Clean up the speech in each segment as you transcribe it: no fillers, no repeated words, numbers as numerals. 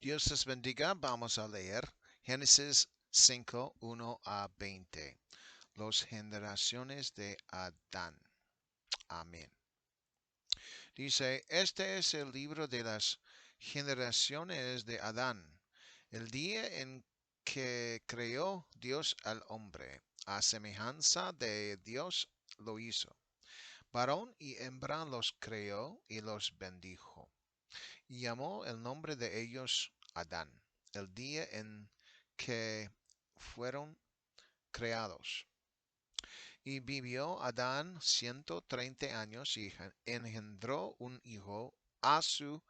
Dios les bendiga. Vamos a leer Génesis 5, 1 a 20. Las generaciones de Adán. Amén. Dice, este es el libro de las generaciones de Adán, el día en que creó Dios al hombre. A semejanza de Dios lo hizo. Varón y hembra los creó y los bendijo. Y llamó el nombre de ellos Adán, el día en que fueron creados. Y vivió Adán 130 años y engendró un hijo a su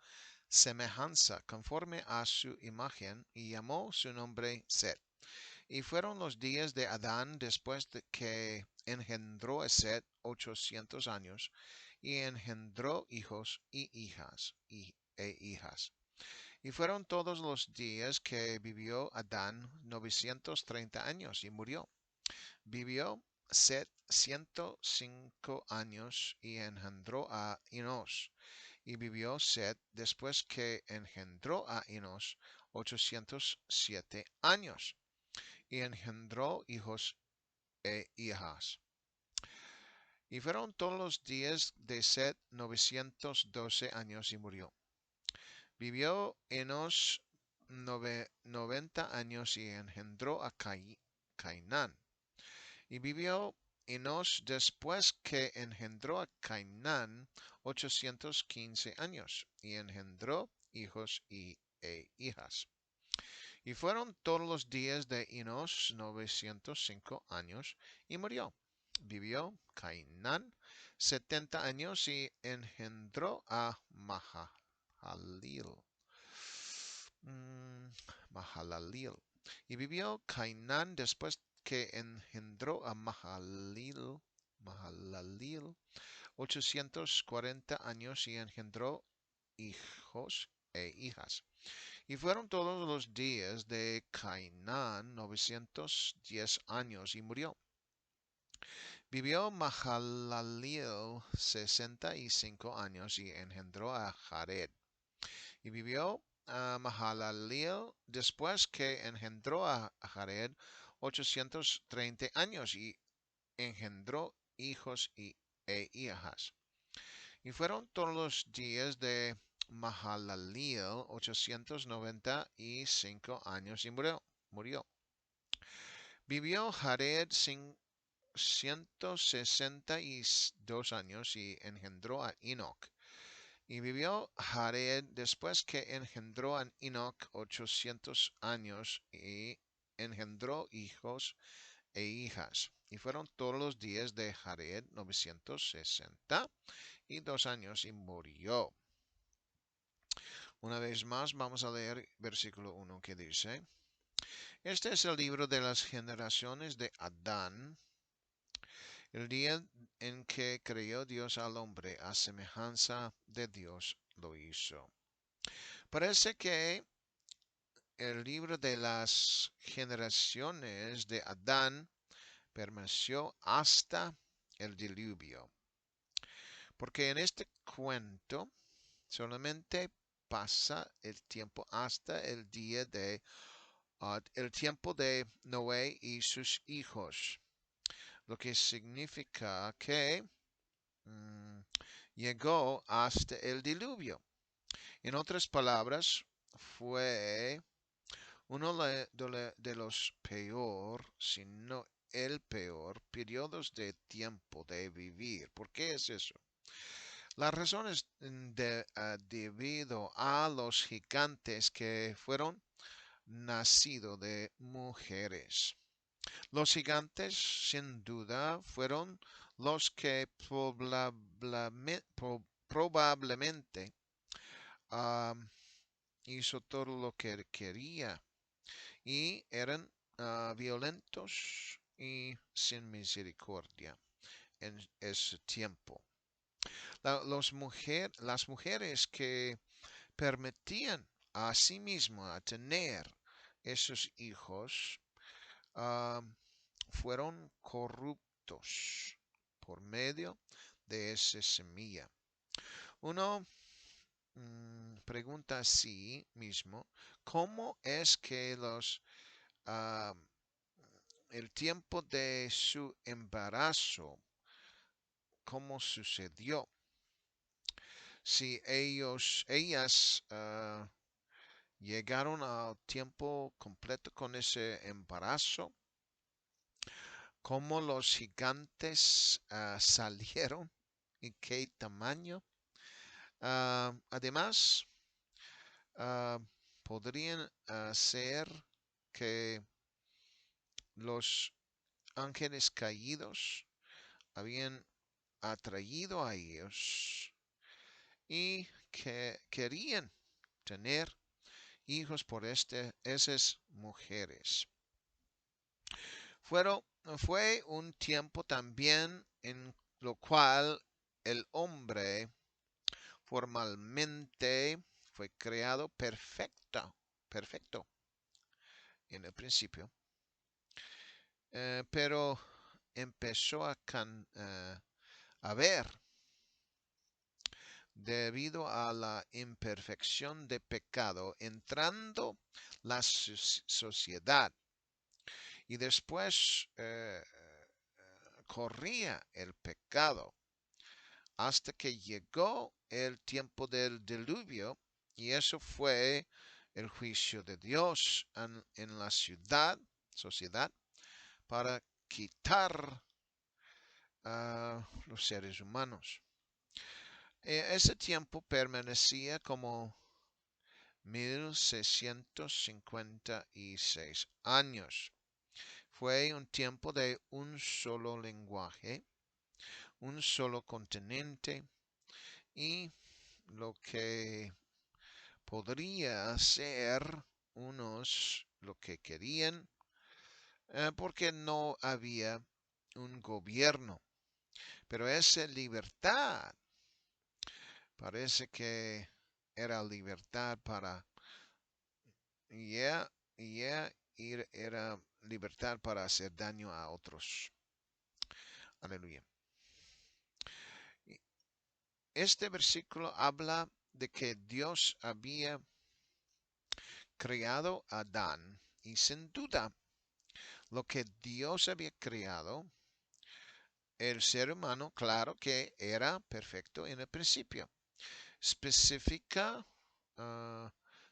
semejanza, conforme a su imagen, y llamó su nombre Set. Y fueron los días de Adán después de que engendró a Set 800 años, y engendró hijos y hijas e hijas. Y fueron todos los días que vivió Adán 930 años y murió. Vivió Set 105 años y engendró a Enos. Y vivió Set después que engendró a Enos 807 años y engendró hijos e hijas. Y fueron todos los días de Set 912 años y murió. Vivió Enos 90 años y engendró a Cainán. Y vivió Enos después que engendró a Cainán 815 años y engendró hijos e hijas. Y fueron todos los días de Enos 905 años y murió. Vivió Cainán 70 años y engendró a Mahalalil. Mahalalil. Y vivió Cainán después que engendró a Mahalalil 840 años y engendró hijos e hijas. Y fueron todos los días de Cainán 910 años y murió. Vivió Mahalaleel 65 años y engendró a Jared. Y vivió Mahalaleel después que engendró a Jared 830 años y engendró hijos e hijas. Y fueron todos los días de Mahalaleel 895 años y murió. Vivió Jared 162 años y engendró a Enoch. Y vivió Jared después que engendró a Enoch 800 años y engendró hijos e hijas. Y fueron todos los días de Jared 962 años y murió. Una vez más vamos a leer versículo 1 que dice, este es el libro de las generaciones de Adán, el día en que creó Dios al hombre, a semejanza de Dios lo hizo. Parece que el libro de las generaciones de Adán permaneció hasta el diluvio, porque en este cuento solamente pasa el tiempo hasta el día de el tiempo de Noé y sus hijos, lo que significa que mm, llegó hasta el diluvio. En otras palabras, fue uno de los peor, si no el peor, periodos de tiempo de vivir. ¿Por qué es eso? La razón es debido a los gigantes que fueron nacidos de mujeres. Los gigantes, sin duda, fueron los que probablemente hizo todo lo que quería y eran violentos y sin misericordia en ese tiempo. Las mujeres que permitían a sí mismas a tener esos hijos ah, fueron corruptos por medio de esa semilla. Uno pregunta a sí mismo, ¿cómo es que ah, el tiempo de su embarazo, cómo sucedió? Si ellas llegaron al tiempo completo con ese embarazo, cómo los gigantes salieron y qué tamaño. Además, ah, podrían ser que los ángeles caídos habían atraído a ellos y que querían tener hijos por esas mujeres. Fueron, fue un tiempo también en lo cual el hombre formalmente fue creado perfecto en el principio, pero empezó a ver debido a la imperfección de pecado entrando la sociedad y después corría el pecado hasta que llegó el tiempo del diluvio y eso fue el juicio de Dios en la sociedad, para quitar a los seres humanos. Ese tiempo permanecía como 1656 años. Fue un tiempo de un solo lenguaje, un solo continente y lo que podría ser unos lo que querían porque no había un gobierno. Pero esa libertad parece que era libertad para, yeah, yeah, era libertad para hacer daño a otros. Aleluya. Este versículo habla de que Dios había creado a Adán y sin duda lo que Dios había creado, el ser humano, claro que era perfecto en el principio. Especifica uh,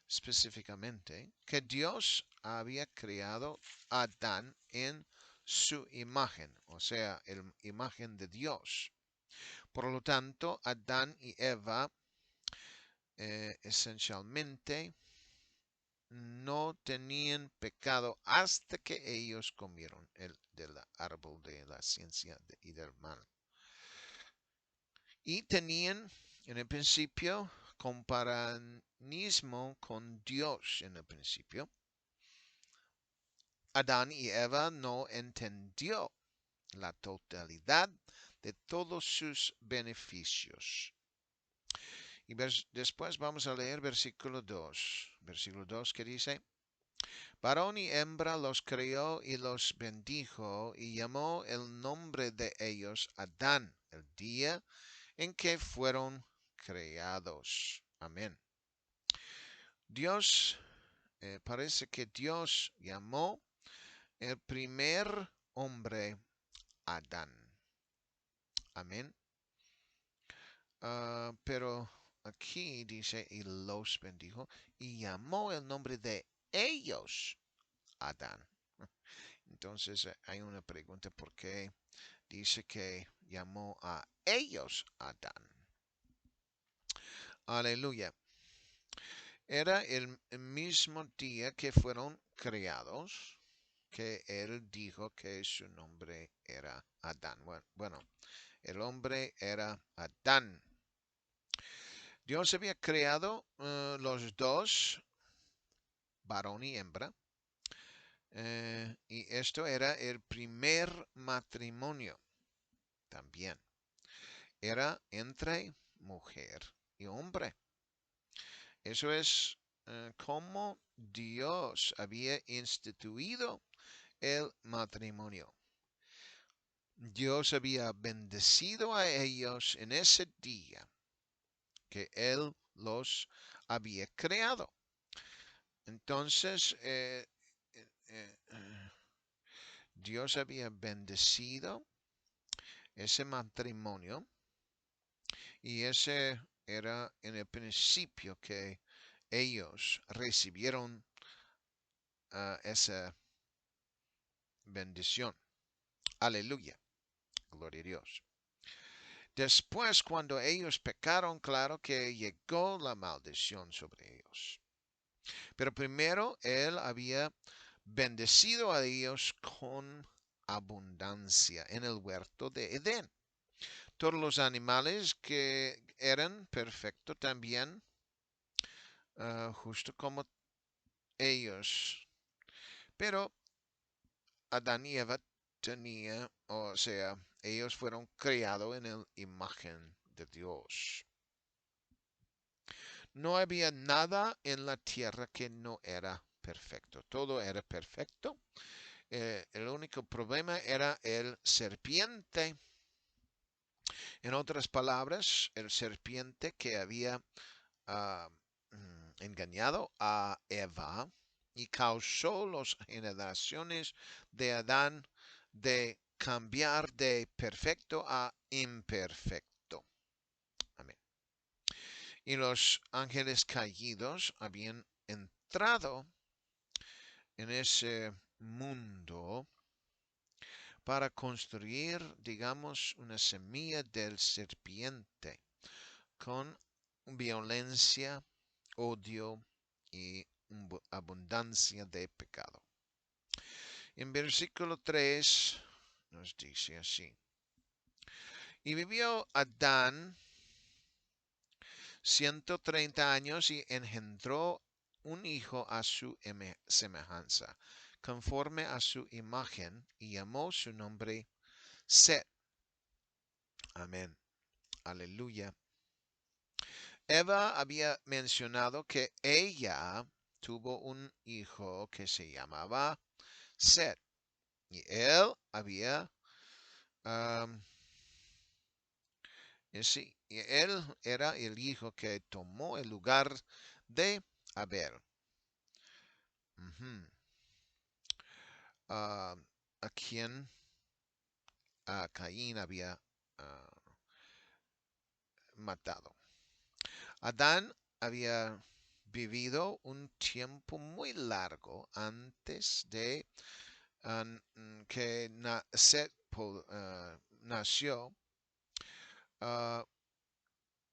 específicamente que Dios había creado a Adán en su imagen, o sea, la imagen de Dios. Por lo tanto, Adán y Eva esencialmente no tenían pecado hasta que ellos comieron del árbol de la ciencia y del mal. Y tenían en el principio comparanismo con Dios en el principio. Adán y Eva no entendió la totalidad de todos sus beneficios. Y después vamos a leer versículo 2. Versículo 2 que dice, varón y hembra los creó y los bendijo y llamó el nombre de ellos Adán, el día en que fueron creados. Amén. Dios, parece que Dios llamó el primer hombre Adán. Amén. Pero aquí dice, y los bendijo, y llamó el nombre de ellos Adán. Entonces hay una pregunta, ¿por qué dice que llamó a ellos Adán? Aleluya. Era el mismo día que fueron creados que él dijo que su nombre era Adán. Bueno, el hombre era Adán. Dios había creado los dos, varón y hembra, y esto era el primer matrimonio también. Era entre mujer y hombre. Eso es como Dios había instituido el matrimonio. Dios había bendecido a ellos en ese día que Él los había creado. Entonces, Dios había bendecido ese matrimonio y ese era en el principio que ellos recibieron esa bendición. Aleluya. Gloria a Dios. Después, cuando ellos pecaron, claro que llegó la maldición sobre ellos. Pero primero Él había bendecido a ellos con abundancia en el huerto de Edén. Todos los animales que eran perfectos también, justo como ellos. Pero Adán y Eva tenía, o sea, ellos fueron creados en la imagen de Dios. No había nada en la tierra que no era perfecto. Todo era perfecto. El único problema era el serpiente. En otras palabras, el serpiente que había uh, engañado a Eva y causó las generaciones de Adán de cambiar de perfecto a imperfecto. Amén. Y los ángeles caídos habían entrado en ese mundo para construir, digamos, una semilla del serpiente con violencia, odio y abundancia de pecado. En versículo 3 nos dice así. Y vivió Adán 130 años y engendró un hijo a su semejanza, conforme a su imagen, y llamó su nombre Set. Amén. Aleluya. Eva había mencionado que ella tuvo un hijo que se llamaba Set. Y él había, y él era el hijo que tomó el lugar de Abel. A quien Caín había matado. Adán había vivido un tiempo muy largo antes de que Set nació.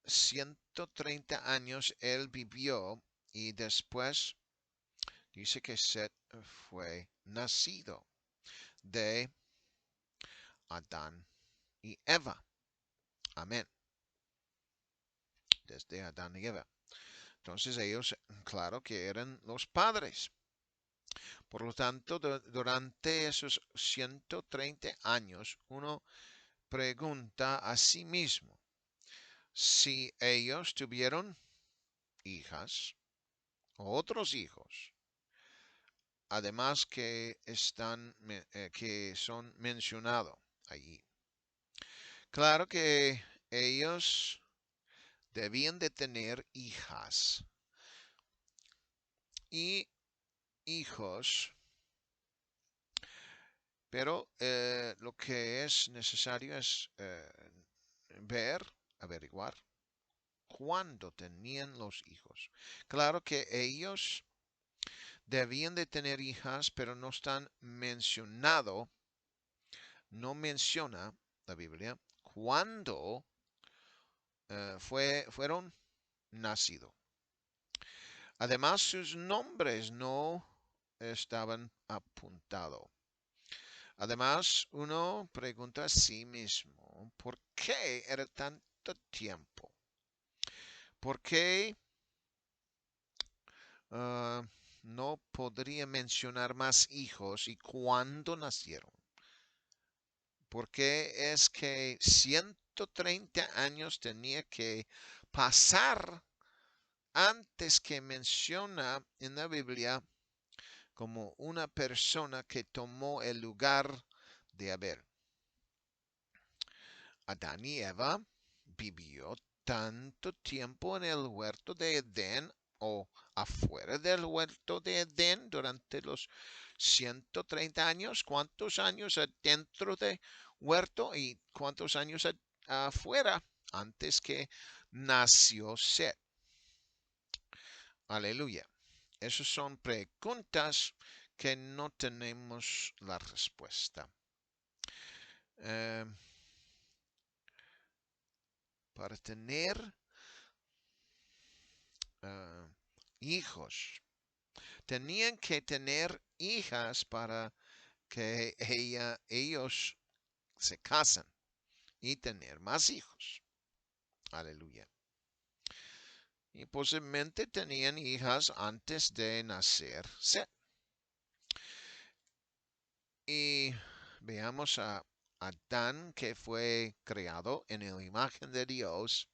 130 años él vivió y después dice que Set fue nacido de Adán y Eva. Amén. Desde Adán y Eva. Entonces ellos, claro que eran los padres. Por lo tanto, durante esos 130 años, uno pregunta a sí mismo si ellos tuvieron hijas o otros hijos, además que son mencionados allí. Claro que ellos debían de tener hijas y hijos, pero lo que es necesario es averiguar cuándo tenían los hijos. Claro que ellos debían de tener hijas, pero no están mencionado, no menciona la Biblia cuándo fueron nacidos. Además, sus nombres no estaban apuntados. Además, uno pregunta a sí mismo, ¿por qué era tanto tiempo? ¿Por qué no podría mencionar más hijos y cuándo nacieron? ¿Por qué es que 130 años tenía que pasar antes que menciona en la Biblia como una persona que tomó el lugar de Abel? Adán y Eva vivió tanto tiempo en el huerto de Edén o afuera del huerto de Edén durante los 130 años? ¿Cuántos años dentro de huerto y cuántos años afuera antes que nació Set? Aleluya. Esas son preguntas que no tenemos la respuesta. Eh, para tener uh, hijos, tenían que tener hijas para que ellos se casan y tener más hijos. Aleluya. Y posiblemente tenían hijas antes de nacer Set. Y veamos a Adán, que fue creado en la imagen de Dios.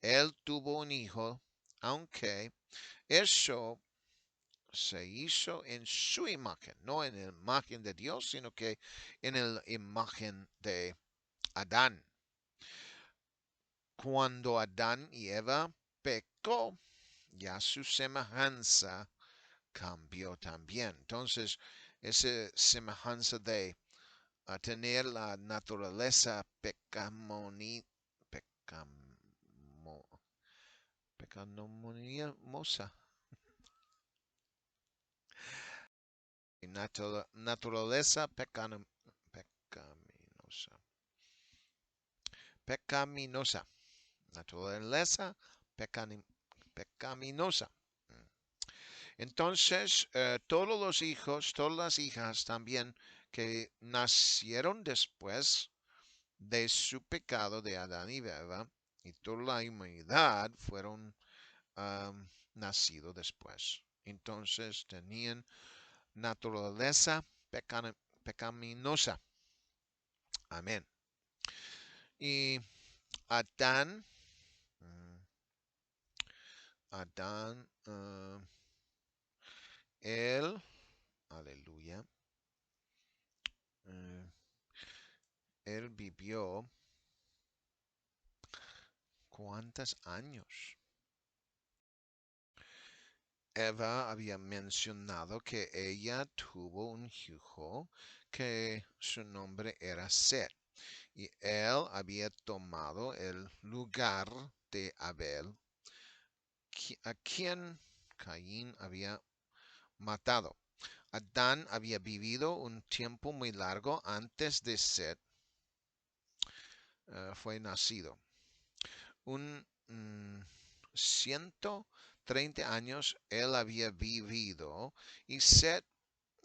Él tuvo un hijo, aunque eso se hizo en su imagen, no en la imagen de Dios, sino que en la imagen de Adán. Cuando Adán y Eva pecó, ya su semejanza cambió también. Entonces, esa semejanza de tener la naturaleza pecaminosa, naturaleza pecaminosa, naturaleza pecaminosa. Entonces, todos los hijos, todas las hijas también que nacieron después de su pecado de Adán y Eva y toda la humanidad fueron nacidos después. Entonces tenían naturaleza pecaminosa. Amén. Y Adán, Adán, él, aleluya, él vivió ¿cuántos años? Eva había mencionado que ella tuvo un hijo que su nombre era Set. Y él había tomado el lugar de Abel, a quien Caín había matado. Adán había vivido un tiempo muy largo antes de Set fue nacido. Un 130 años él había vivido y Set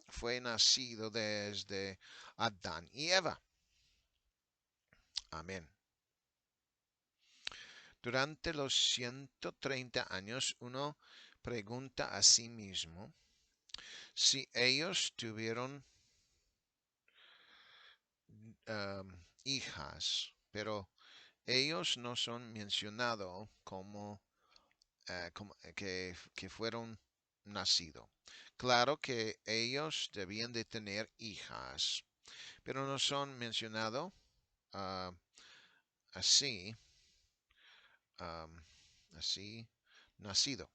fue nacido desde Adán y Eva. Amén. Durante los 130 años uno pregunta a sí mismo si ellos tuvieron hijas, pero ellos no son mencionados como, que fueron nacidos. Claro que ellos debían de tener hijas, pero no son mencionados así, así nacido.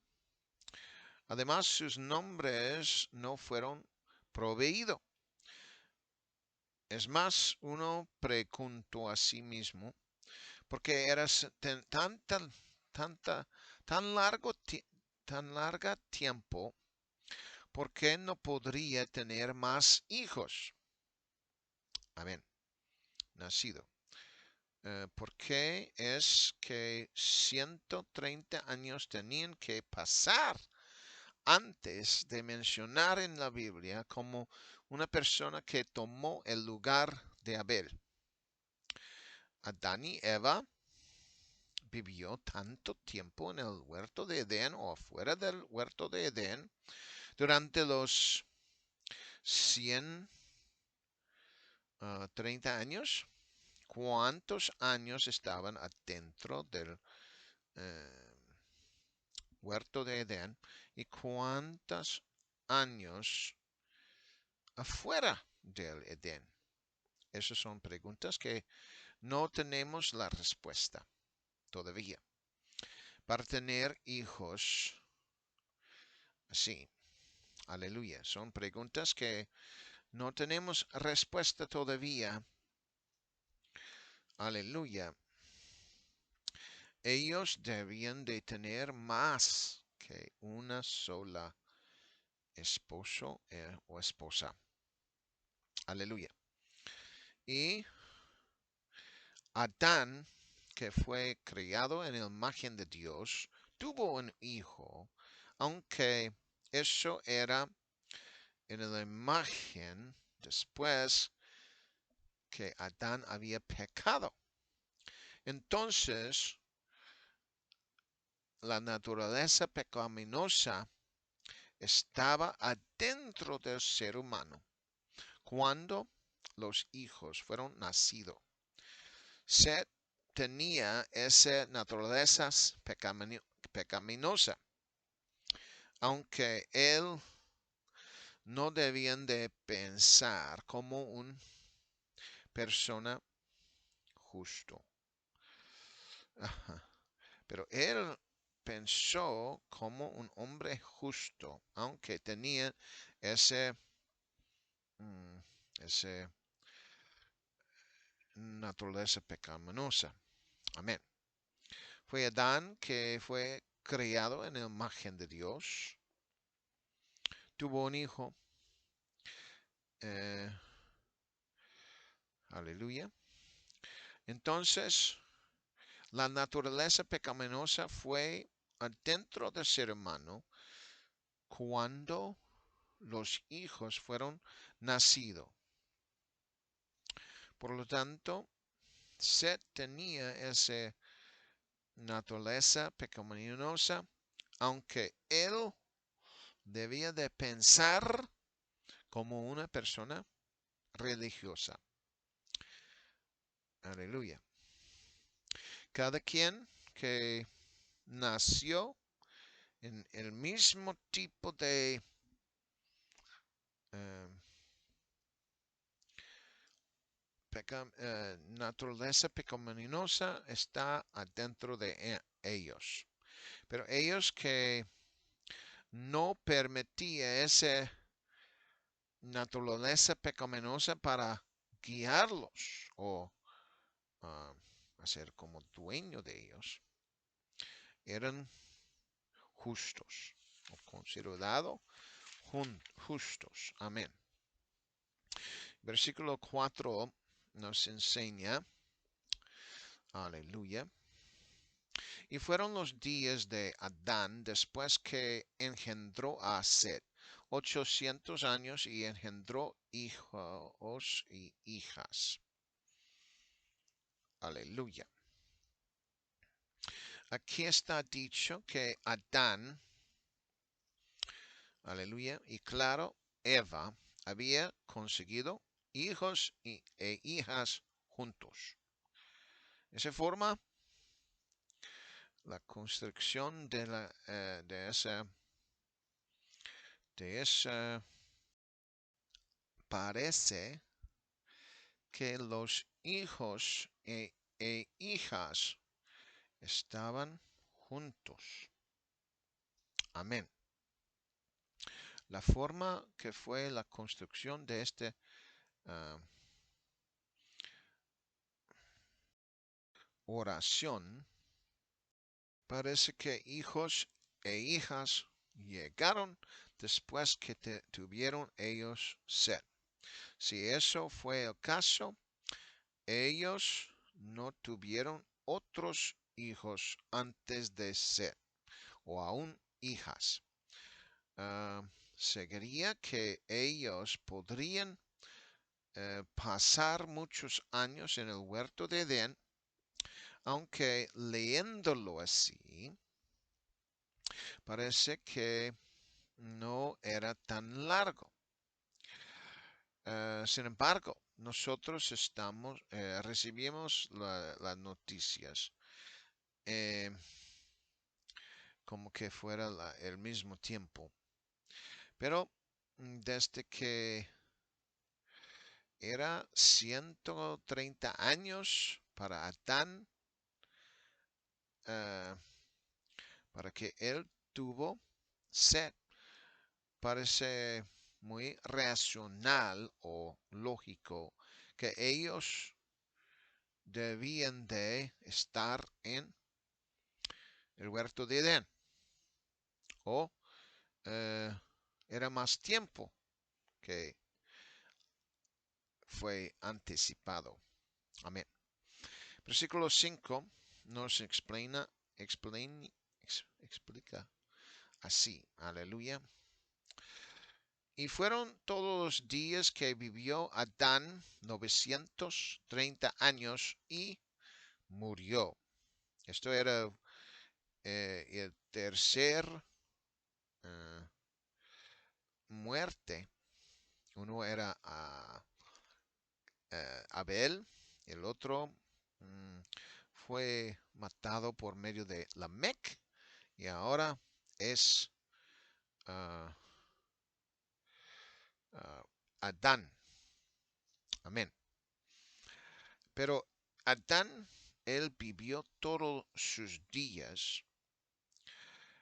Además, sus nombres no fueron proveídos. Es más, uno preguntó a sí mismo, porque era tan largo, tan larga tiempo, ¿por qué no podría tener más hijos? Amén. Nacido. ¿Por qué es que 130 años tenían que pasar antes de mencionar en la Biblia como una persona que tomó el lugar de Abel? Adán y Eva vivió tanto tiempo en el huerto de Edén o afuera del huerto de Edén durante los 130 años. ¿Cuántos años estaban adentro del huerto de Edén y cuántos años afuera del Edén? Esas son preguntas que no tenemos la respuesta todavía. para tener hijos. Sí, aleluya. Son preguntas que no tenemos respuesta todavía. Aleluya. Ellos debían de tener más que una sola esposo o esposa. Aleluya. Y Adán, que fue criado en la imagen de Dios, tuvo un hijo, aunque eso era en la imagen después que Adán había pecado. Entonces, la naturaleza pecaminosa estaba adentro del ser humano cuando los hijos fueron nacidos. Seth tenía esa naturaleza pecaminosa, aunque él no debía de pensar como una persona justo. Ajá. Pero él pensó como un hombre justo, aunque tenía ese, ese naturaleza pecaminosa. Amén. Fue Adán que fue creado en la imagen de Dios. Tuvo un hijo. Eh, aleluya. Entonces, la naturaleza pecaminosa fue adentro del ser humano cuando los hijos fueron nacidos. Por lo tanto, Seth tenía esa naturaleza pecaminosa, aunque él debía de pensar como una persona religiosa. Aleluya. Cada quien que nació en el mismo tipo de eh, naturaleza pecaminosa está adentro de ellos. Pero ellos que no permitía esa naturaleza pecaminosa para guiarlos o hacer como dueño de ellos, eran justos o considerados justos. Amén. Versículo 4 nos enseña, aleluya, y fueron los días de Adán después que engendró a Set, 800 años, y engendró hijos y hijas. Aleluya. Aquí está dicho que Adán, aleluya, y claro, Eva había conseguido hijos e hijas juntos. De esa forma, la construcción de esa parece que los hijos e hijas estaban juntos. Amén. La forma que fue la construcción de esta oración, parece que hijos e hijas llegaron después que tuvieron ellos sed. Si eso fue el caso, ellos no tuvieron otros hijos antes de Set o aún hijas. Seguiría que ellos podrían pasar muchos años en el huerto de Edén, aunque leyéndolo así, parece que no era tan largo. Sin embargo, nosotros recibimos las noticias como que fuera el mismo tiempo. Pero desde que era 130 años para Adán, para que él tuvo sed. Parece muy racional o lógico que ellos debían de estar en el huerto de Edén. O era más tiempo que fue anticipado. Amén. Versículo 5 nos explica así. Aleluya. Y fueron todos los días que vivió Adán 930 años y murió. Esto era el tercer muerte. Uno era Abel, el otro fue matado por medio de Lamec y ahora es Adán. Amén. Pero Adán, él vivió todos sus días,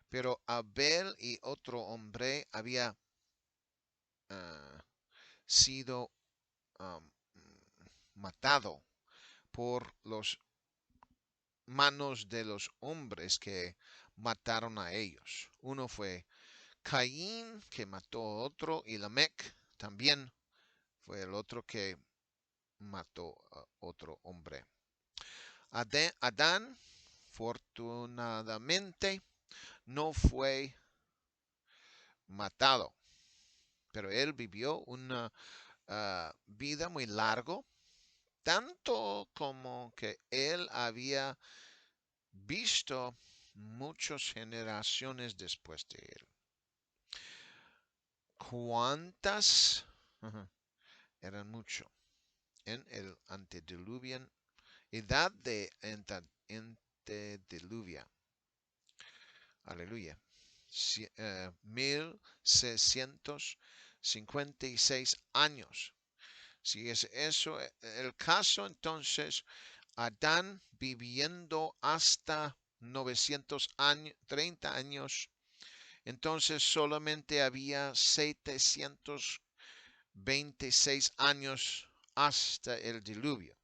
pero Abel y otro hombre había sido matado por los manos de los hombres que mataron a ellos. Uno fue Caín, que mató a otro, y Lamec también fue el otro que mató a otro hombre. Adán, afortunadamente, no fue matado, pero él vivió una vida muy larga, tanto como que él había visto muchas generaciones después de él. ¿Cuántas? Eran mucho. En el antediluvian, edad de antediluvian. Aleluya. 1656 años. Si es eso el caso, entonces Adán viviendo hasta 930 años, entonces solamente había 726 años hasta el diluvio.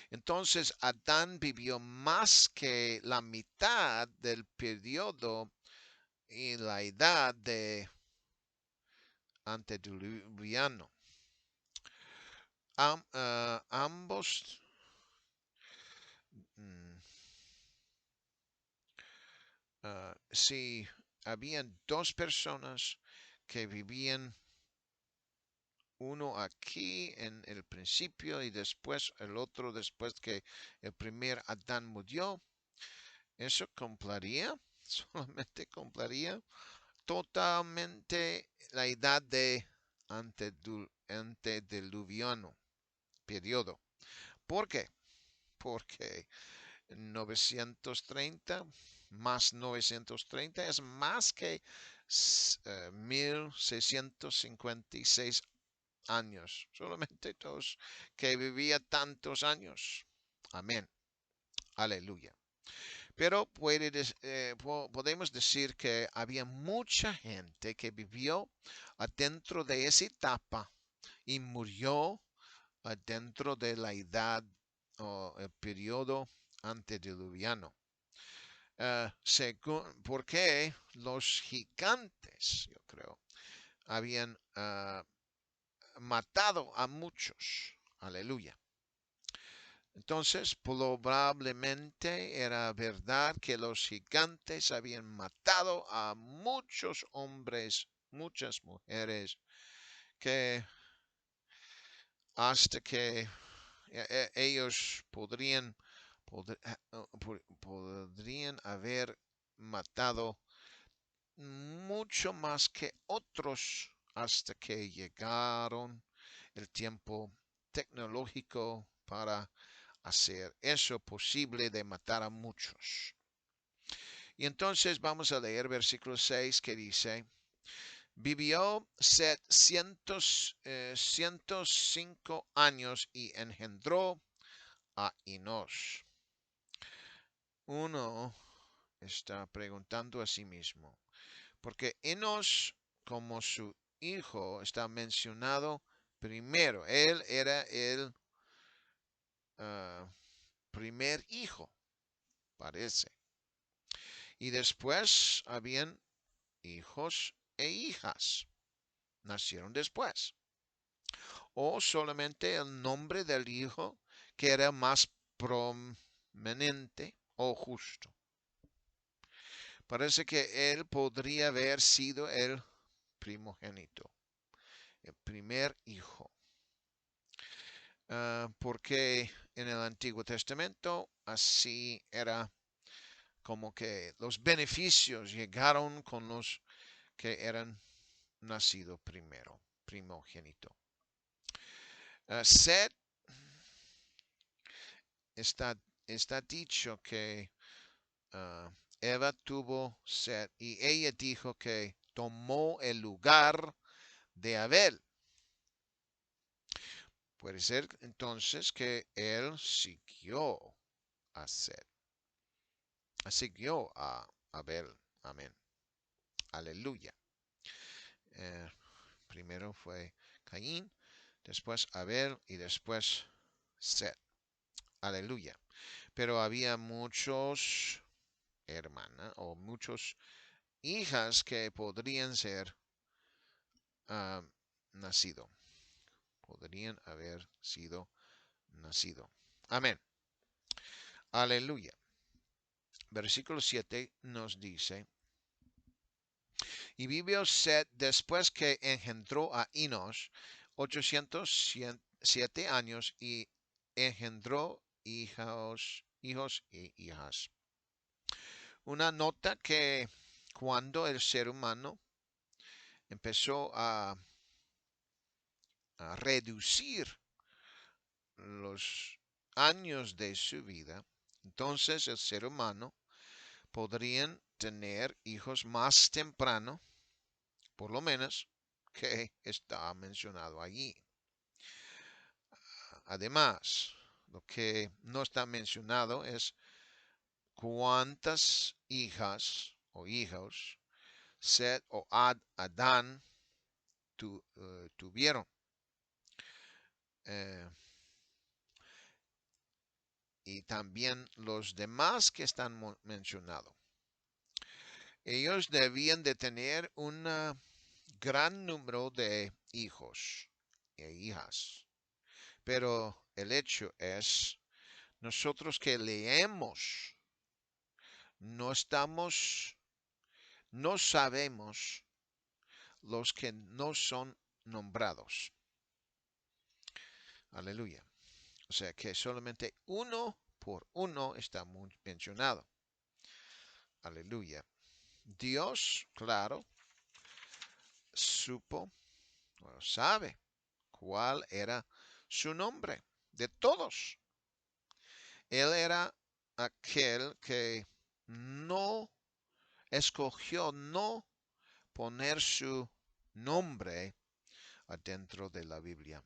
Entonces Adán vivió más que la mitad del periodo y la edad de antediluviano. Ambos si habían dos personas que vivían, uno aquí en el principio y después el otro después que el primer Adán murió, eso cumpliría, solamente cumpliría totalmente la edad de antediluviano periodo. ¿Por qué? Porque 930 más 930 es más que 1656 años. Solamente dos que vivía tantos años. Amén. Aleluya. Pero podemos decir que había mucha gente que vivió adentro de esa etapa y murió adentro de la edad o el periodo antediluviano. Porque los gigantes, yo creo, habían matado a muchos. Aleluya. Entonces, probablemente era verdad que los gigantes habían matado a muchos hombres, muchas mujeres, que hasta que ellos podrían haber matado mucho más que otros hasta que llegaron el tiempo tecnológico para hacer eso posible de matar a muchos. Y entonces vamos a leer versículo 6 que dice, vivió 105 años y engendró a Enos. Uno está preguntando a sí mismo. Porque Enos, como su hijo, está mencionado primero. Él era el primer hijo, parece. Y después habían hijos e hijas. Nacieron después. O solamente el nombre del hijo que era más prominente o justo. Parece que él podría haber sido el primogénito, el primer hijo. Porque en el Antiguo Testamento así era como que los beneficios llegaron con los que eran nacido primero, primogénito. Set está dicho que Eva tuvo Set y ella dijo que tomó el lugar de Abel. Puede ser entonces que él siguió a Set, siguió a Abel. Amén. Aleluya. Primero fue Caín, después Abel y después Set. Aleluya. Pero había muchos hermanas o muchos hijas que podrían ser uh, nacido. Podrían haber sido nacido. Amén. Aleluya. Versículo 7 nos dice, y vivió Set después que engendró a Enos 807 años y engendró hijos y hijas. Una nota que cuando el ser humano empezó a reducir los años de su vida, entonces el ser humano podrían tener hijos más temprano, por lo menos, que está mencionado allí. Además, lo que no está mencionado es cuántas hijas o hijos Set o Adán tuvieron. Eh, y también los demás que están mencionados. Ellos debían de tener un gran número de hijos e hijas. Pero el hecho es, nosotros que leemos, no sabemos los que no son nombrados. Aleluya. O sea que solamente uno por uno está mencionado. Aleluya. Dios, claro, supo, o sabe cuál era su nombre de todos. Él era aquel que no escogió no poner su nombre adentro de la Biblia.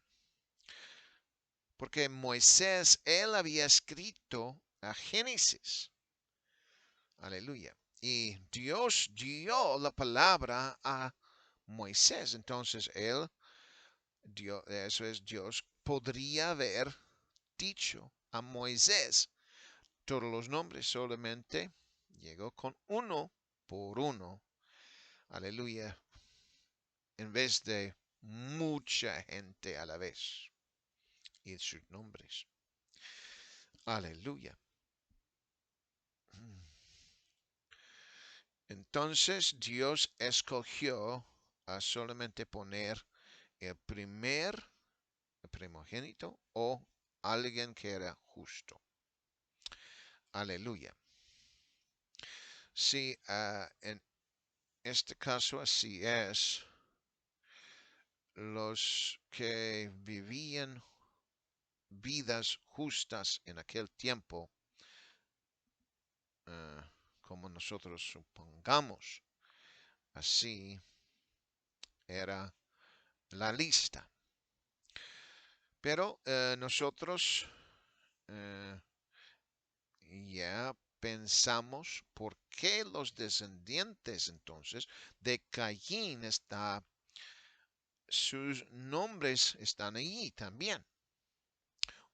Porque Moisés, él había escrito a Génesis. Aleluya. Y Dios dio la palabra a Moisés. Entonces eso es Dios, podría haber dicho a Moisés todos los nombres, solamente llegó con uno por uno. Aleluya. En vez de mucha gente a la vez. Y sus nombres. Aleluya. Entonces Dios escogió a solamente poner el primogénito o alguien que era justo. Aleluya. Sí, en este caso así es. Los que vivían vidas justas en aquel tiempo, como nosotros supongamos, así era la lista. Pero nosotros ya pensamos por qué los descendientes entonces de Caín sus nombres están allí también,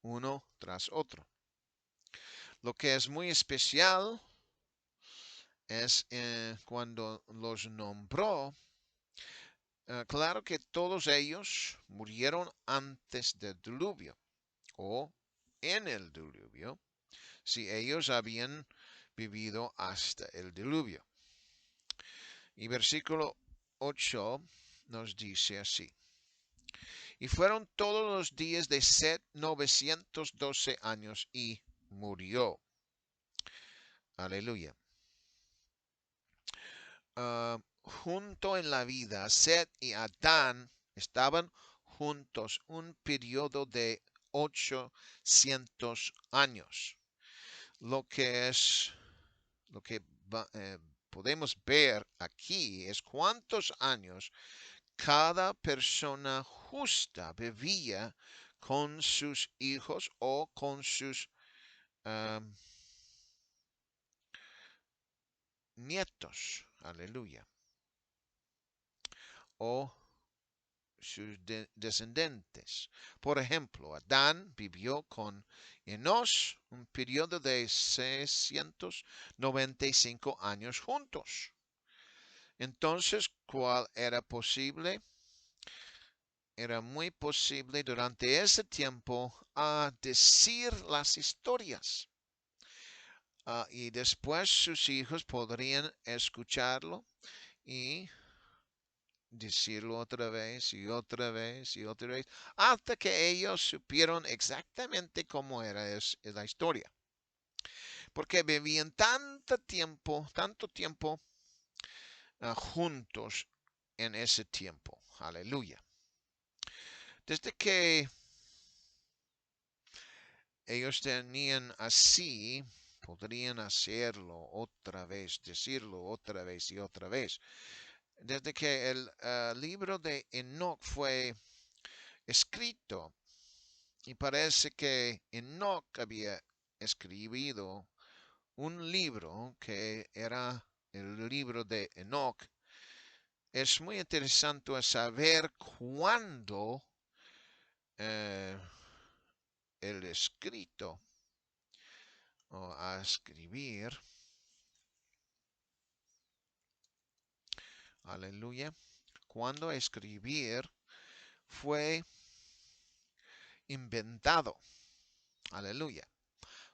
uno tras otro. Lo que es muy especial es cuando los nombró. Claro que todos ellos murieron antes del diluvio o en el diluvio, si ellos habían vivido hasta el diluvio. Y versículo 8 nos dice así. Y fueron todos los días de Set 912 años y murió. Aleluya. Junto en la vida, Set y Adán estaban juntos un periodo de 800 años. Lo que podemos ver aquí es cuántos años cada persona justa vivía con sus hijos o con sus nietos. Aleluya. O sus descendientes. Por ejemplo, Adán vivió con Enos un periodo de 695 años juntos. Entonces, ¿cuál era posible? Era muy posible durante ese tiempo decir las historias. Y después sus hijos podrían escucharlo y decirlo otra vez y otra vez y otra vez, hasta que ellos supieron exactamente cómo era la historia. Porque vivían tanto tiempo juntos en ese tiempo. Aleluya. Desde que ellos tenían así, podrían hacerlo otra vez, decirlo otra vez y otra vez. Desde que el libro de Enoch fue escrito, y parece que Enoch había escribido un libro que era el libro de Enoch. Es muy interesante saber cuándo el escrito o a escribir. Aleluya. Cuando escribir fue inventado. Aleluya.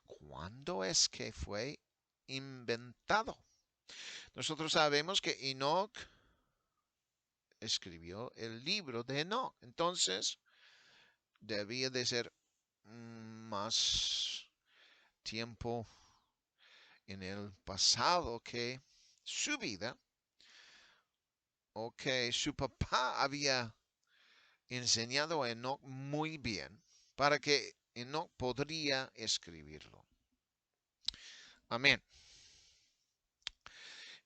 ¿Cuándo es que fue inventado? Nosotros sabemos que Enoch escribió el libro de Enoch. Entonces, debía de ser más tiempo en el pasado que su vida, o que su papá había enseñado a Enoch muy bien para que Enoch podría escribirlo. Amén.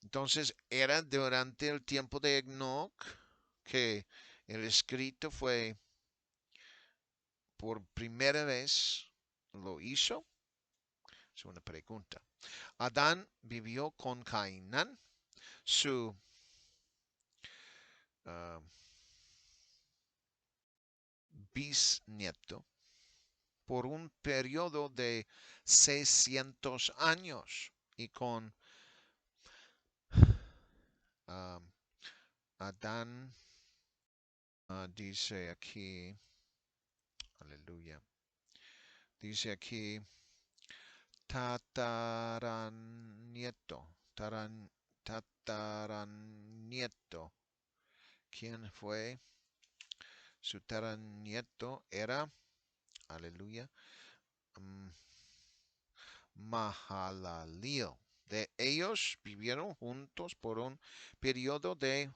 Entonces era durante el tiempo de Enoch que el escrito fue por primera vez lo hizo. Es una pregunta. Adán vivió con Cainán, su bisnieto, por un periodo de 600 años. Y con Adán, dice aquí, aleluya, dice aquí, tataranieto, tataranieto. ¿Quién fue? Su tataranieto era, aleluya, Mahalaleel. De ellos vivieron juntos por un periodo de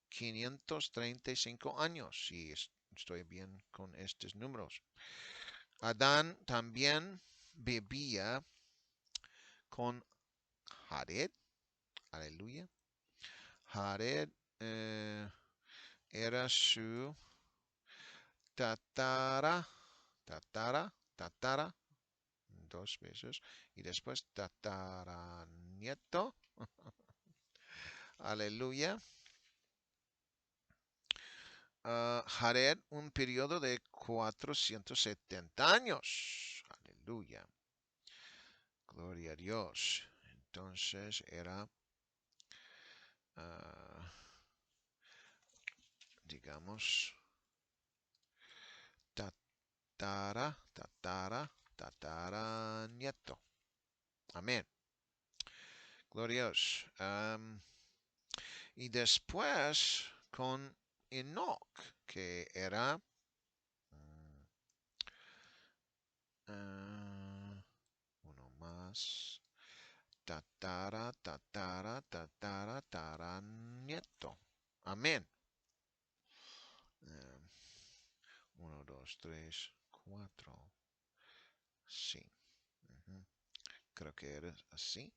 535 años, si estoy bien con estos números. Adán también vivía con Jared, aleluya. Jared era su tatara, dos veces. Y después tataranieto. Aleluya. Jared, un periodo de 470 años. Aleluya. Gloria a Dios. Entonces era, digamos, tatara, nieto. Amén. Gloria a Dios. Y después con Enoch, que era uno más. Tatara, nieto. Amén. Eh, uno, dos, tres, cuatro. Sí. Ujú. Creo que era así.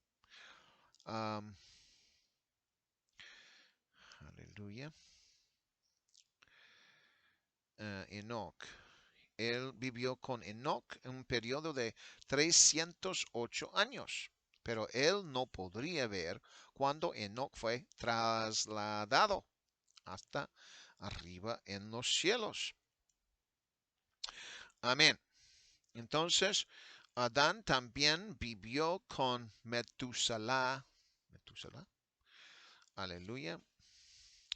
Aleluya. Enoch. Él vivió con Enoch en un periodo de 308 años, pero él no podría ver cuando Enoch fue trasladado hasta arriba en los cielos. Amén. Entonces, Adán también vivió con Metusalá. Metusalá. Aleluya.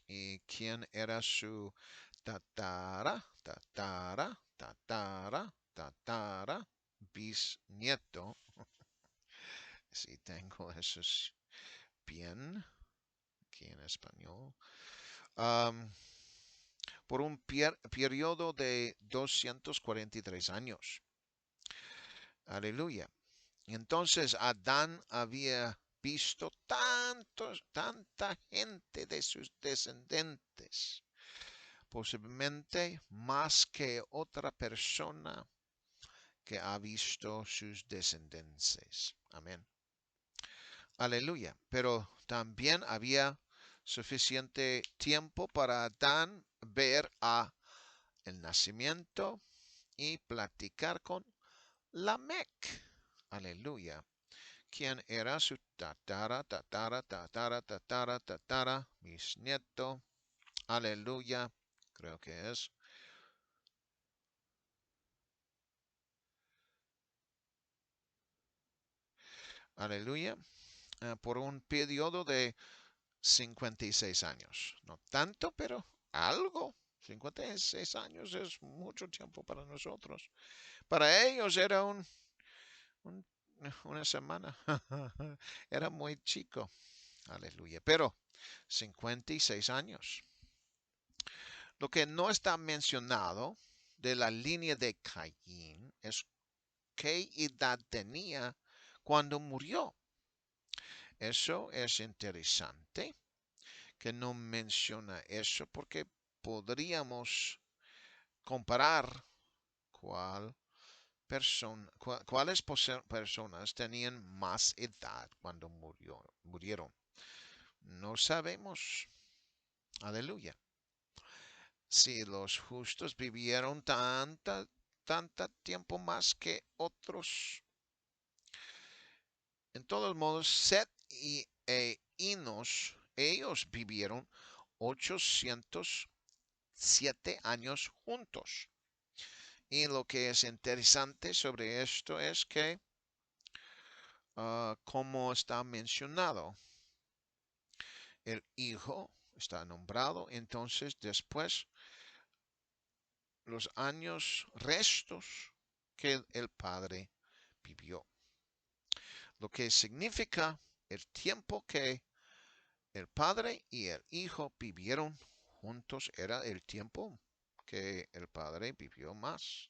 ¿Y quién era su tatara bisnieto? Si tengo eso bien aquí en español. Por un periodo de 243 años. Aleluya. Entonces Adán había visto tanta gente de sus descendientes, posiblemente más que otra persona que ha visto sus descendientes. Amén. Aleluya. Pero también había suficiente tiempo para Adán ver a el nacimiento y platicar con Lamec. Aleluya. Quien era su tatara, bisnieto. Aleluya. Creo que es. Aleluya. Por un periodo de 56 años. No tanto, pero algo. 56 años es mucho tiempo para nosotros. Para ellos era un- una semana. Era muy chico. Aleluya. Pero 56 años. Lo que no está mencionado de la línea de Caín es qué edad tenía cuando murió. Eso es interesante que no menciona eso porque podríamos comparar cuáles personas tenían más edad cuando murieron. No sabemos. Aleluya. Si los justos vivieron tanta tiempo más que otros. En todos modos, Set e Enos, ellos vivieron 807 años juntos. Y lo que es interesante sobre esto es que, como está mencionado, el hijo está nombrado, entonces después los años restos que el padre vivió. Lo que significa el tiempo que el padre y el hijo vivieron juntos era el tiempo que el padre vivió más,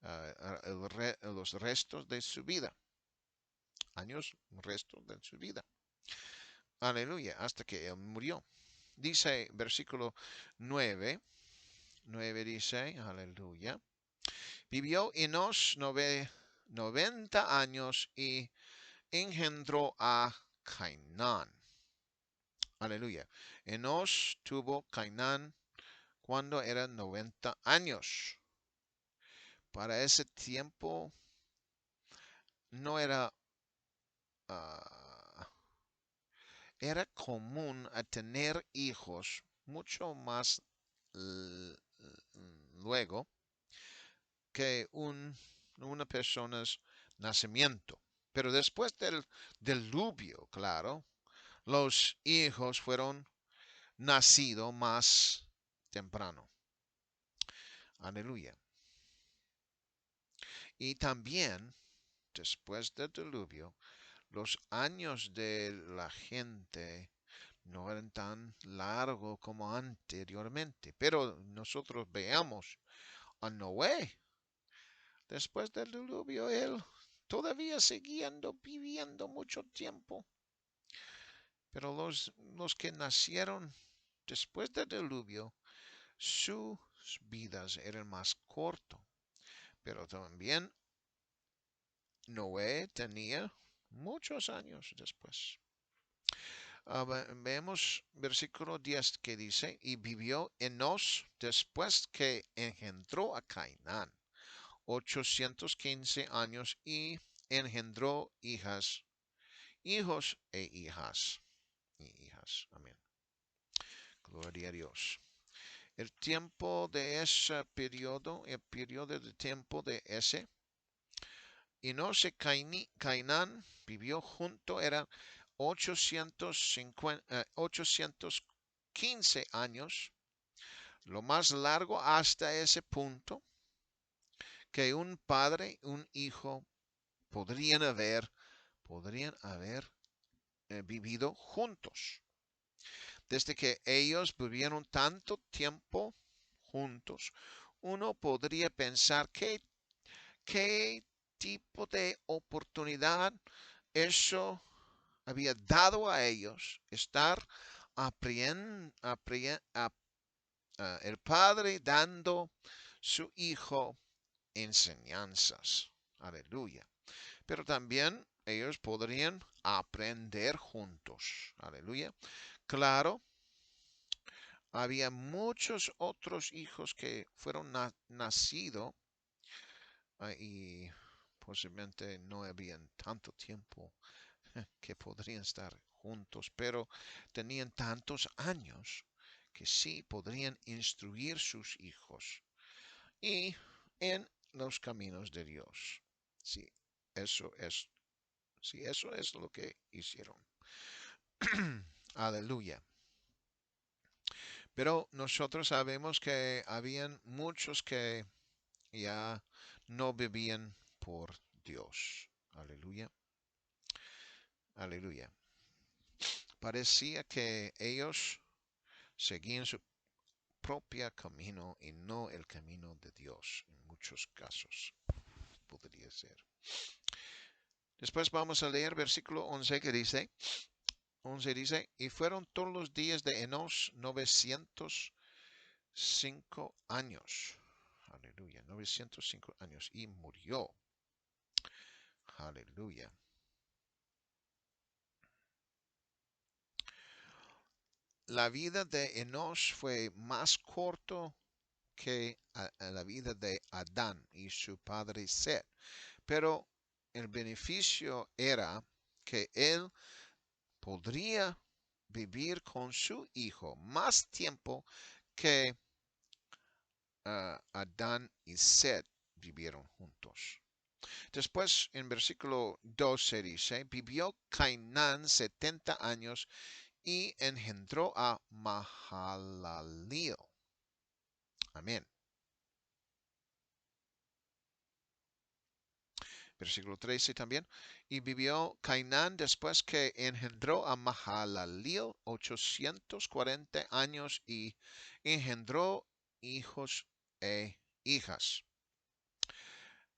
los restos de su vida, años restos de su vida. Aleluya, hasta que él murió. Dice versículo 9, 9 dice, aleluya, vivió Enos 90 años y engendró a Cainán. Aleluya. Enos tuvo Cainán cuando era 90 años. Para ese tiempo, no era, ah, era común a tener hijos mucho más luego que una persona's nacimiento. Pero después del diluvio, claro, los hijos fueron nacidos más temprano. Aleluya. Y también, después del diluvio, los años de la gente no eran tan largos como anteriormente. Pero nosotros veamos a Noé. Después del diluvio, él todavía siguiendo viviendo mucho tiempo. Pero los que nacieron después del diluvio, sus vidas eran más cortas. Pero también Noé tenía muchos años después. Vemos versículo 10 que dice, y vivió Enos después que engendró a Cainán 815 años y engendró hijos e hijas. Y hijas. Amén. Gloria a Dios. El tiempo de ese periodo, el periodo de tiempo de ese, Enos y Cainán vivió junto, eran 815 años, lo más largo hasta ese punto que un padre y un hijo podrían haber vivido juntos. Desde que ellos vivieron tanto tiempo juntos, uno podría pensar qué tipo de oportunidad eso había dado a ellos estar el padre dando su hijo enseñanzas. Aleluya. Pero también ellos podrían aprender juntos. Aleluya. Claro, había muchos otros hijos que fueron nacidos y posiblemente no habían tanto tiempo que podrían estar juntos, pero tenían tantos años que sí podrían instruir sus hijos y en los caminos de Dios. Sí, eso es, sí, eso es lo que hicieron. Aleluya. Pero nosotros sabemos que habían muchos que ya no vivían por Dios. Aleluya. Aleluya. Parecía que ellos seguían su propio camino y no el camino de Dios en muchos casos. Podría ser. Después vamos a leer versículo 11 que dice, 11 dice, y fueron todos los días de Enos 905 años. Aleluya, 905 años y murió. Aleluya. La vida de Enos fue más corto que a la vida de Adán y su padre Set. Pero el beneficio era que él podría vivir con su hijo más tiempo que Adán y Set vivieron juntos. Después en versículo 12 dice, vivió Cainán 70 años y engendró a Mahalaleel. Amén. Versículo 13 también. Y vivió Cainán después que engendró a Mahalaleel 840 años y engendró hijos e hijas.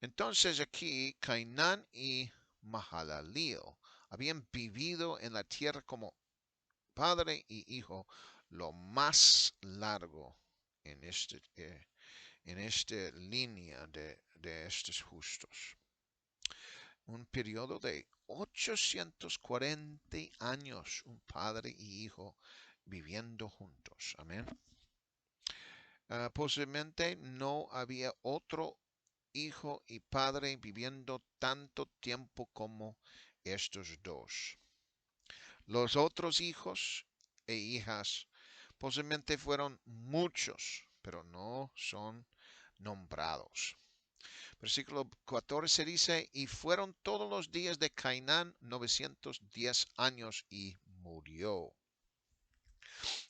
Entonces aquí Cainán y Mahalaleel habían vivido en la tierra como padre y hijo lo más largo en esta línea de estos justos. Un periodo de 840 años, un padre y hijo viviendo juntos. Amén. Posiblemente no había otro hijo y padre viviendo tanto tiempo como estos dos. Los otros hijos e hijas posiblemente fueron muchos, pero no son nombrados. Versículo 14 dice, y fueron todos los días de Cainán 910 años y murió.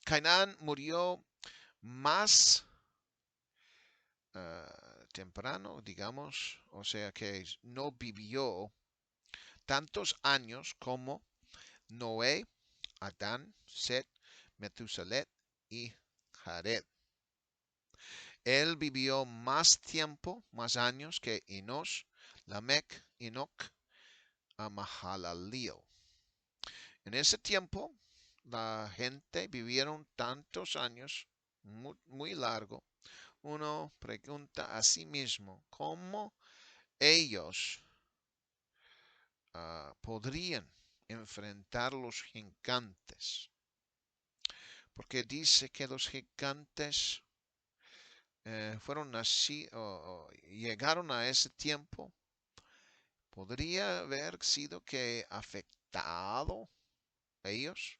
Cainán murió más temprano, digamos, o sea que no vivió tantos años como Noé, Adán, Set, Metuselet y Jared. Él vivió más tiempo, más años que Enos, Lamec, Enoch, a Mahalaleel. En ese tiempo, la gente vivieron tantos años, muy largo. Uno pregunta a sí mismo, ¿cómo ellos podrían enfrentar los gigantes? Porque dice que los gigantes fueron así, o llegaron a ese tiempo. ¿Podría haber sido que afectado a ellos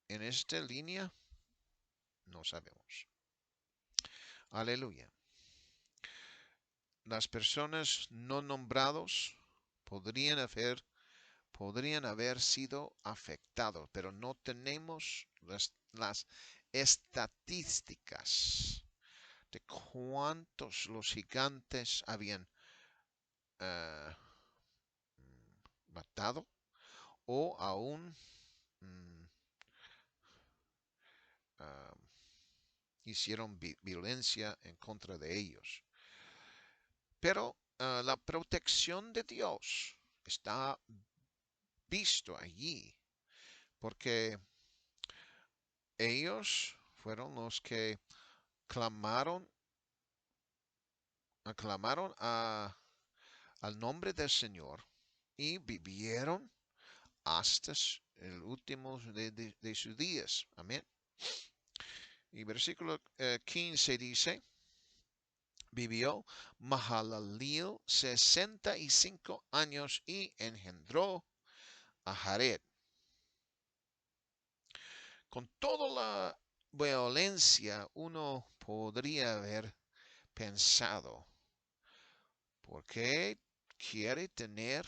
en esta línea? No sabemos. Aleluya. Las personas no nombrados podrían haber sido afectados, pero no tenemos las estadísticas de cuántos los gigantes habían uh, matado o aún uh, hicieron violencia en contra de ellos. Pero la protección de Dios está visto allí, porque ellos fueron los que aclamaron al nombre del Señor y vivieron hasta el último de sus días. Amén. Y versículo 15 dice, vivió Mahalaleel 65 años y engendró a Jared. Con toda la violencia uno podría haber pensado, ¿por qué quiere tener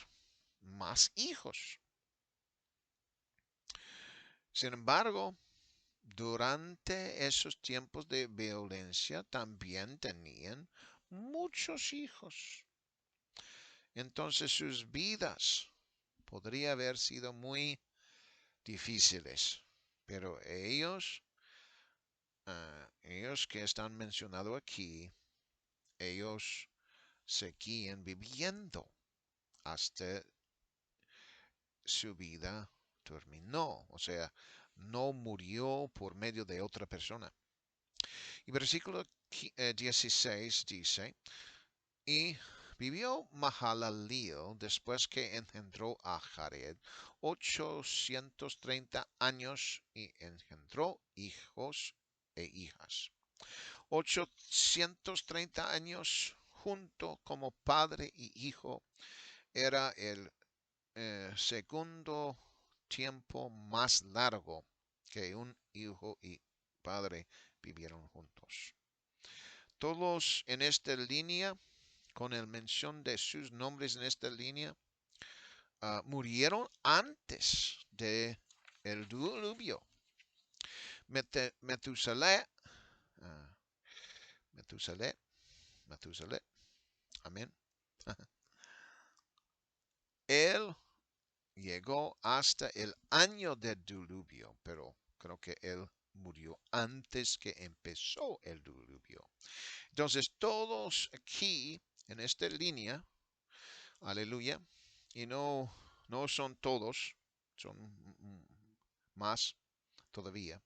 más hijos? Sin embargo, durante esos tiempos de violencia también tenían muchos hijos. Entonces sus vidas podrían haber sido muy difíciles. Pero ellos que están mencionados aquí, ellos seguían viviendo hasta su vida terminó. O sea, no murió por medio de otra persona. Y versículo 16 dice, y vivió Mahalaleel después que engendró a Jared 830 años y engendró hijos e hijas. 830 años junto como padre y hijo era el segundo tiempo más largo que un hijo y padre vivieron juntos. Todos en esta línea, con el mención de sus nombres en esta línea, murieron antes de el diluvio. Metuselet, amén. Él llegó hasta el año del diluvio, pero creo que él murió antes que empezó el diluvio. Entonces, todos aquí en esta línea, aleluya, y no son todos, son más todavía,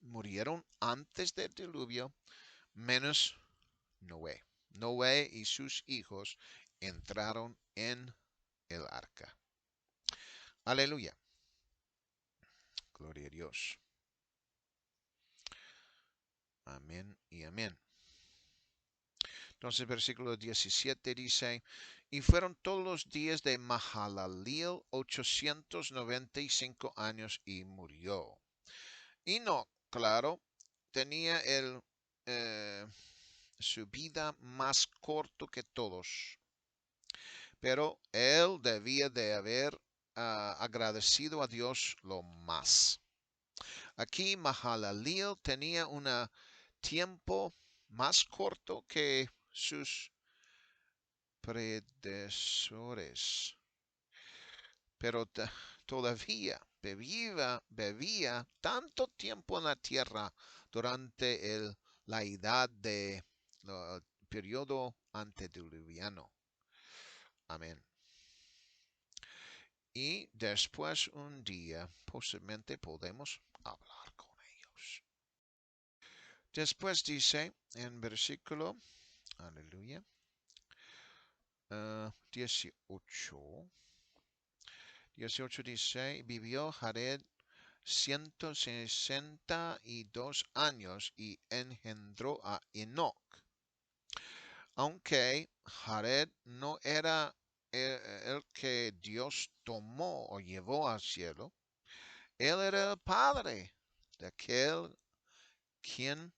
murieron antes del diluvio, menos Noé. Noé y sus hijos entraron en el arca. Aleluya. Gloria a Dios. Amén y amén. Entonces, versículo 17 dice, y fueron todos los días de Mahalaleel 895 años y murió. Y no, claro, tenía su vida más corto que todos, pero él debía de haber agradecido a Dios lo más. Aquí Mahalaleel tenía un tiempo más corto que sus predecesores, pero todavía bebía tanto tiempo en la tierra durante la edad de periodo antediluviano. Amén. Y después un día posiblemente podemos hablar con ellos. Después dice en versículo, aleluya, 18. 18 dice, vivió Jared 162 años y engendró a Enoch. Aunque Jared no era el que Dios tomó o llevó al cielo, él era el padre de aquel quien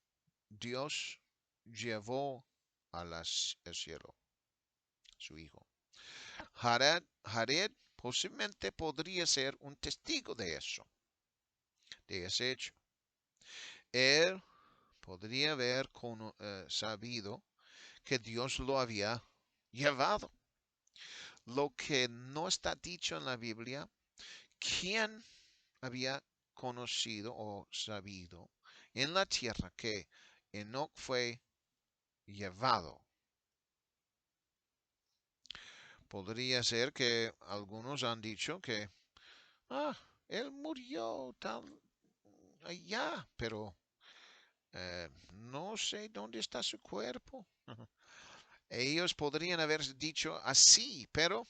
Dios llevó al cielo, su hijo. Jared posiblemente podría ser un testigo de eso, de ese hecho. Él podría haber sabido que Dios lo había llevado. Lo que no está dicho en la Biblia, ¿quién había conocido o sabido en la tierra que Enoch fue llevado? Podría ser que algunos han dicho que, él murió tal allá, pero no sé dónde está su cuerpo. Ellos podrían haber dicho así, pero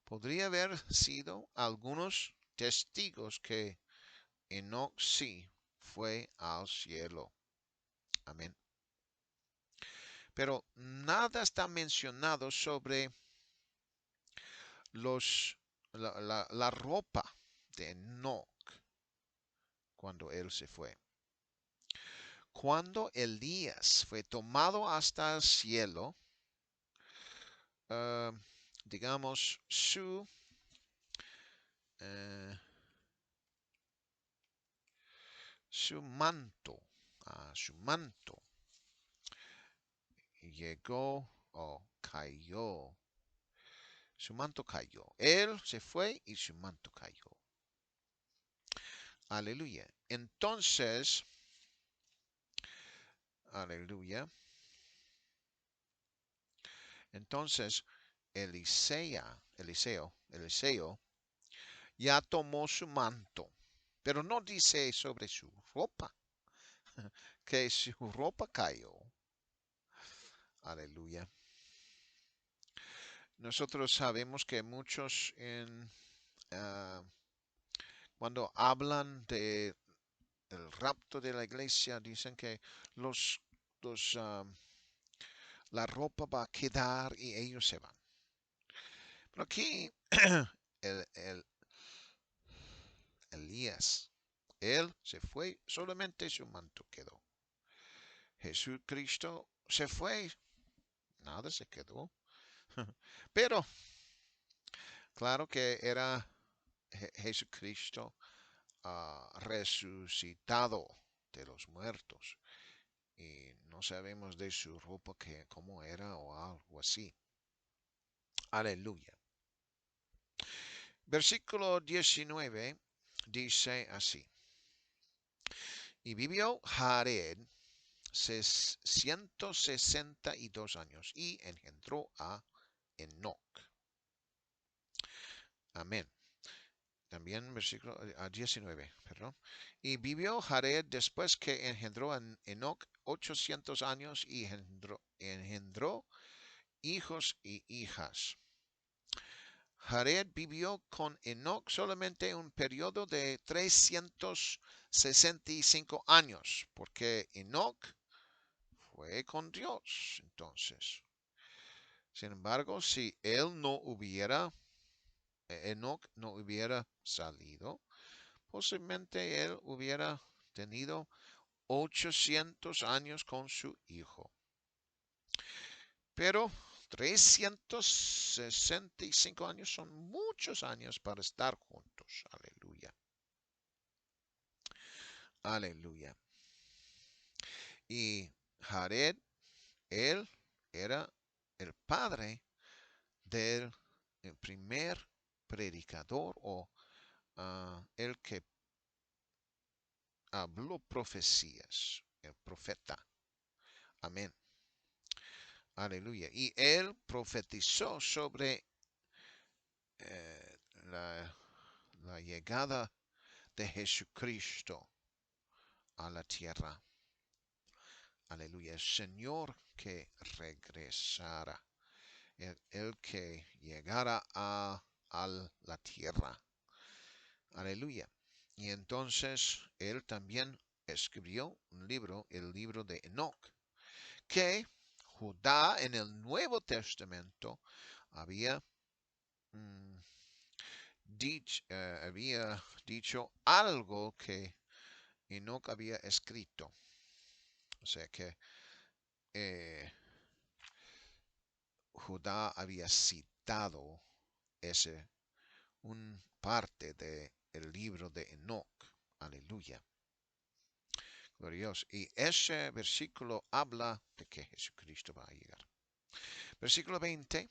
podría haber sido algunos testigos que Enoch sí fue al cielo. Amén. Pero nada está mencionado sobre la ropa de Enoch cuando él se fue. Cuando Elías fue tomado hasta el cielo, digamos, su manto llegó o cayó. Su manto cayó. Él se fue y su manto cayó. Aleluya. Entonces, aleluya. Entonces, Eliseo ya tomó su manto, pero no dice sobre su ropa, que su ropa cayó. Aleluya. Nosotros sabemos que muchos cuando hablan de el rapto de la iglesia dicen que los, la ropa va a quedar y ellos se van. Pero aquí el Elías, él se fue, solamente su manto quedó. Jesucristo se fue, nada se quedó. Pero claro que era Jesucristo resucitado de los muertos. Y no sabemos de su ropa que cómo era o algo así. Aleluya. Versículo 19 dice así. Y vivió Jared 162 años y engendró a Enoch. Amén. También versículo 19, perdón. Y vivió Jared después que engendró a Enoch 800 años y engendró hijos y hijas. Jared vivió con Enoch solamente un periodo de 365 años, porque Enoch fue con Dios. Entonces, sin embargo, si él no hubiera, Enoch no hubiera salido, posiblemente él hubiera tenido 800 años con su hijo. Pero 365 años son muchos años para estar juntos. Aleluya. Aleluya. Y Jared, él era el padre del primer predicador o el que habló profecías, el profeta. Amén. Aleluya. Y él profetizó sobre la llegada de Jesucristo a la tierra. Aleluya. El Señor que regresara. El que llegara a la tierra. Aleluya. Y entonces él también escribió un libro, el libro de Enoch, que Judá en el Nuevo Testamento había, había dicho algo que Enoch había escrito. O sea que Judá había citado un parte del libro de Enoch. Aleluya. Gloria a Dios. Y ese versículo habla de que Jesucristo va a llegar. Versículo 20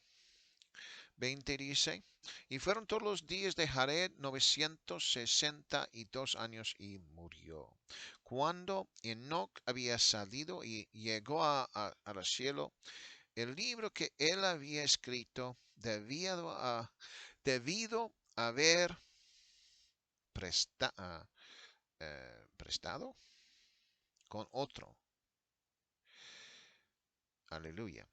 dice, y fueron todos los días de Jared 962 años y murió. Cuando Enoch había salido y llegó al cielo, el libro que él había escrito debido a haber prestado con otro. Aleluya.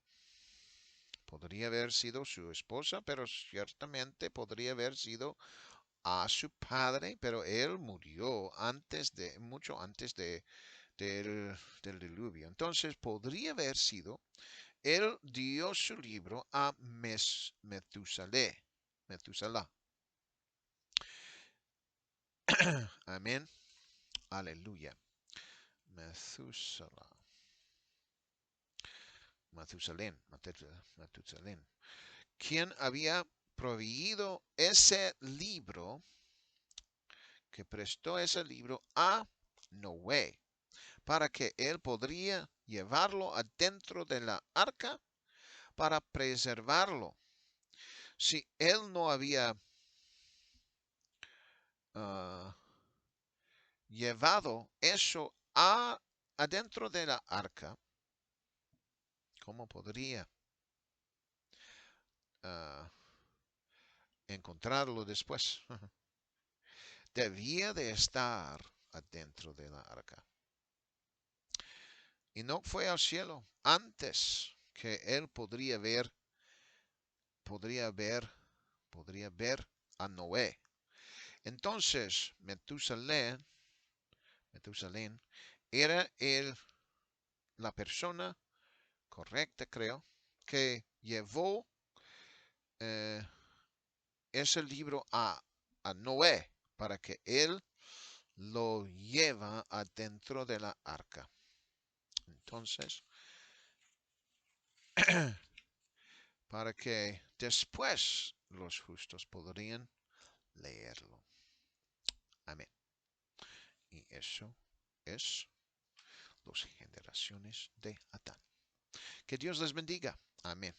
Podría haber sido su esposa, pero ciertamente podría haber sido a su padre, pero él murió mucho antes del diluvio. Entonces podría haber sido, él dio su libro a Metusaleh. Amén. Aleluya. Matusalén. Quien había proveído ese libro, que prestó ese libro a Noé, para que él podría llevarlo adentro de la arca para preservarlo. Si él no había llevado eso adentro de la arca, ¿cómo podría encontrarlo después? Debía de estar adentro de la arca. Y no fue al cielo antes que él podría ver a Noé. Entonces, Metusalén era la persona correcta, creo, que llevó ese libro a Noé para que él lo lleva adentro de la arca. Entonces, para que después los justos podrían leerlo. Amén. Y eso es las generaciones de Adán. Que Dios les bendiga. Amén.